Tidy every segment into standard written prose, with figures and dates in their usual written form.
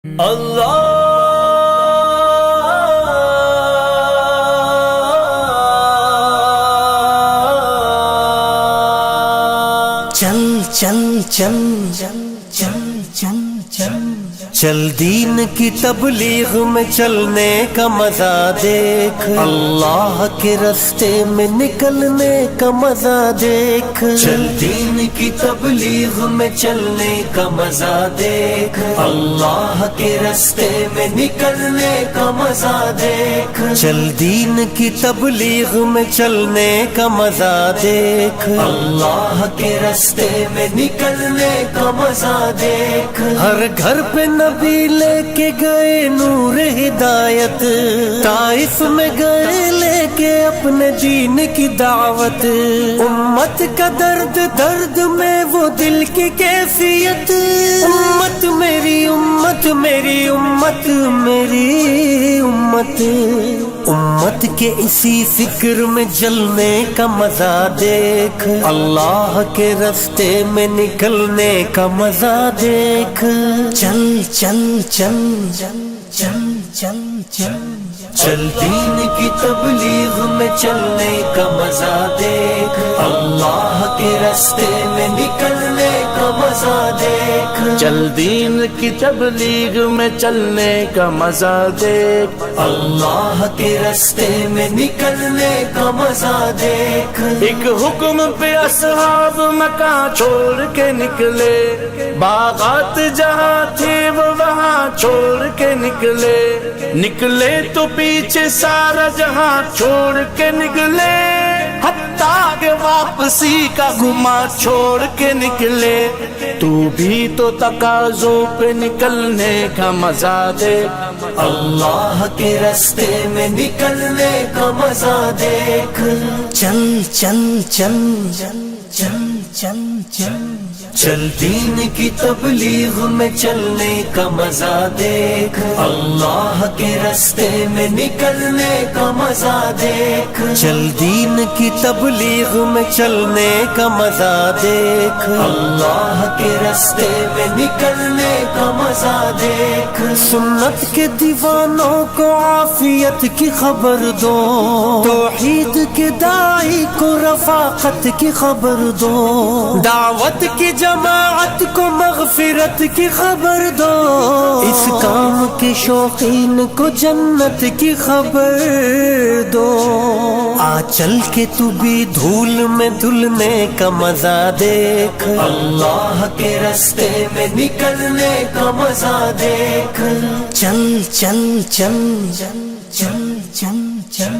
اللہ چل چل چل چل چل چل چل چل دین کی تبلیغ میں چلنے کا مزہ دیکھ، اللہ کے راستے میں نکلنے کا مزہ دیکھ، چل دین کی تبلیغ میں چلنے کا مزہ دیکھ، اللہ کے راستے میں نکلنے کا مزہ دیکھ، چل دین کی تبلیغ میں چلنے کا مزہ دیکھ، اللہ کے راستے میں نکلنے کا مزہ دیکھ، ہر گھر پہ نبی لے کے گئے نور ہدایت، طائف میں گئے لے کے اپنے دین کی دعوت، امت کا درد درد میں وہ دل کی کیفیت، امت میری امت میری امت میری امت، امت کے اسی فکر میں جلنے کا مزہ دیکھ، اللہ کے راستے میں نکلنے کا مزہ دیکھ، چل چل چل چل چل چل چل چل دین کی تبلیغ میں چلنے کا مزہ دیکھ، اللہ کے راستے میں نکلنے کا مزہ دیکھ، چل دین کی تبلیغ میں چلنے کا مزہ دیکھ، اللہ کے راستے میں نکلنے کا مزہ دیکھ، ایک حکم پہ اصحاب مکان چھوڑ کے نکلے، باغات جہاں تھے وہ وہاں چھوڑ کے نکلے، نکلے تو پیچھے سارا جہاں چھوڑ کے نکلے، حتیٰ کہ واپسی کا گما چھوڑ کے نکلے، تو بھی تو تقاضوں پہ نکلنے کا مزہ دے، اللہ کے راستے میں نکلنے کا مزہ دیکھ، چل چل چل چل چل چل چل چل دین کی تبلیغ میں چلنے کا مزہ دیکھ، اللہ کے راستے میں نکلنے کا مزہ دیکھ، چل دین کی تبلیغ میں چلنے کا مزہ دیکھ، اللہ کے راستے میں نکلنے کا مزہ دیکھ، سنت کے دیوانوں کو عافیت کی خبر دو، توحید کے داعی کو رفاقت کی خبر دو، دعوت کی جماعت کو مغفرت کی خبر دو، اس کام کے شوقین کو جنت کی خبر دو، آ چل کے تو بھی دھول میں دھلنے کا مزہ دیکھ، اللہ کے راستے میں نکلنے کا مزہ دیکھ، چل چل چل چل چل چل چل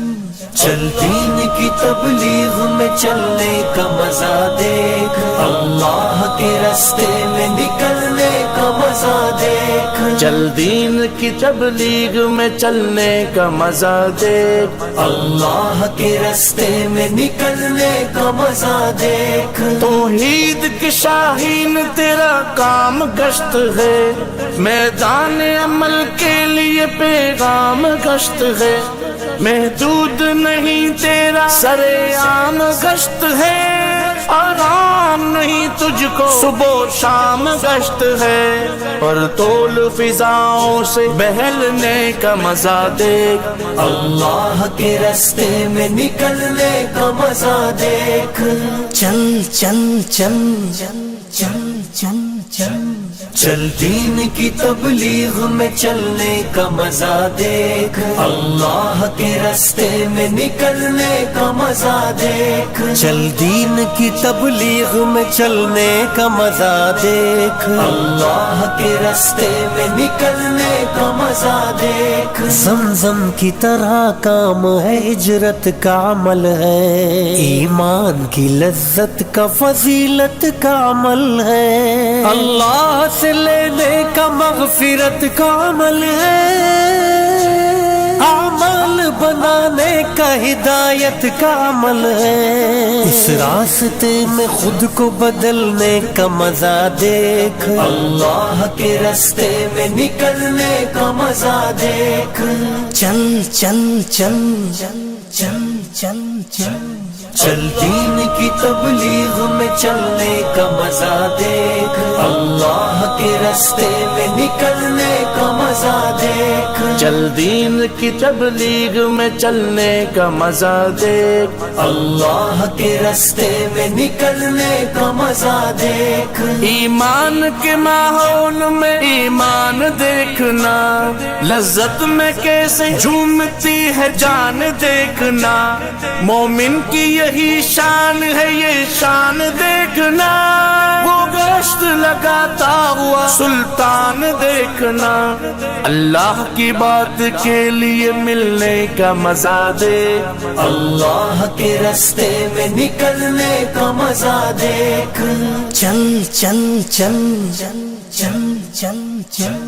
چل دین کی تبلیغ میں چلنے کا مزہ دیکھ، اللہ کے راستے میں نکلنے کا مزہ دیکھ، چل دین کی تبلیغ میں چلنے کا مزہ دیکھ، اللہ کے راستے میں نکلنے کا مزہ دیکھ، توحید کی شاہین تیرا کام گشت ہے، میدان عمل کے لیے پیغام گشت ہے، محدود نہیں تیرا سر عام گشت ہے، آرام نہیں تجھ کو صبح و شام گشت ہے، پر طول فضاؤں سے بہلنے کا مزہ دیکھ، اللہ کے راستے میں نکلنے کا مزہ دیکھ، چل چل چل چل چل چل چل چل دین کی تبلیغ میں چلنے کا مزہ دیکھ، اللہ کے راستے میں نکلنے کا مزہ دیکھ، چل دین کی تبلیغ میں چلنے کا مزہ دیکھ، اللہ کے راستے میں نکلنے کا مزہ دیکھ، زمزم کی طرح کام ہے، ہجرت کا عمل ہے، ایمان کی لذت کا فضیلت کا عمل ہے، اللہ سے لینے کا مغفرت کا عمل ہے، اعمال بنانے کا ہدایت کا عمل ہے، اس راستے میں خود کو بدلنے کا مزہ دیکھ، اللہ کے راستے میں نکلنے کا مزہ دیکھ، چل چل چل چل چل چل چل چل دین کی تبلیغ میں چلنے کا مزہ دیکھ اللہ کے راستے میں نکلنے کا مزہ دیکھ چل دین کی تبلیغ میں چلنے کا مزہ دیکھ اللہ کے راستے میں نکلنے کا مزہ دیکھ ایمان کے ماحول میں ایمان دیکھنا لذت میں کیسے جھومتی ہے جان دیکھنا مومن کی یہی شان ہے یہ شان دیکھنا وہ گشت لگاتا ہوا سلطان دیکھنا اللہ کی بات کے لیے ملنے کا مزہ دیکھ اللہ کے راستے میں نکلنے کا مزہ دیکھ چل چل چل چل چل چل چل